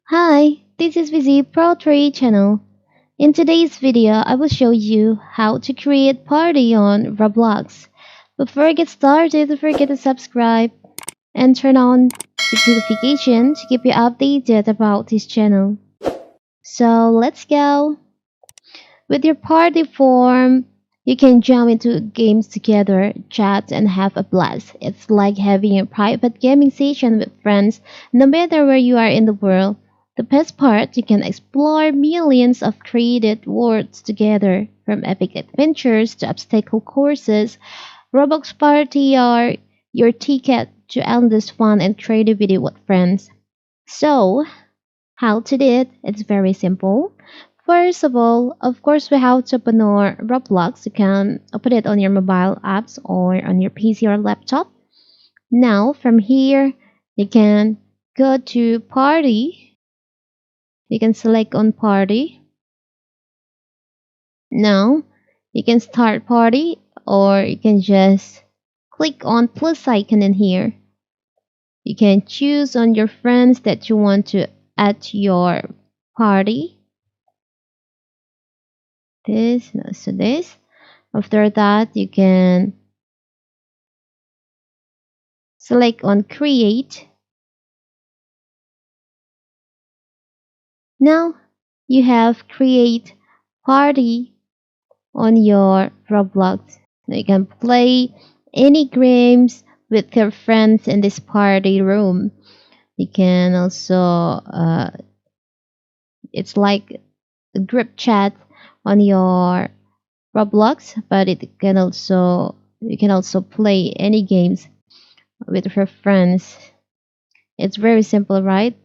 Hi, this is Vizi Pro 3 channel. In today's video, I will show you how to create party on Roblox. Before I get started, don't forget to subscribe and turn on the notification to keep you updated about this channel. So let's go. With your party form, you can jump into games together, chat, and have a blast. It's like having a private gaming session with friends, no matter where you are in the world. The best part, you can explore millions of created worlds together, from epic adventures to obstacle courses. Roblox Party are your ticket to endless fun and creativity with friends. So, how to do it? It's very simple. First of all, of course, we have to open our Roblox. You can open it on your mobile apps or on your PC or laptop. Now, from here, you can go to Party. You can select on Party. Now, you can start Party or you can just click on plus icon in here. You can choose on your friends that you want to add to your party. This, no, so this. After that, you can select on create. Now you have create party on your Roblox. Now you can play any games with your friends in this party room. You can also it's like a group chat on your Roblox, but it can also you can also play any games with your friends. It's very simple, right?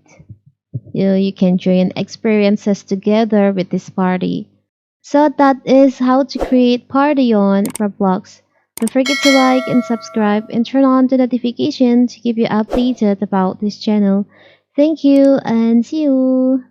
You can join experiences together with this party. So that is how to create party on Roblox. Don't forget to like and subscribe and turn on the notification to keep you updated about this channel. Thank you and see you.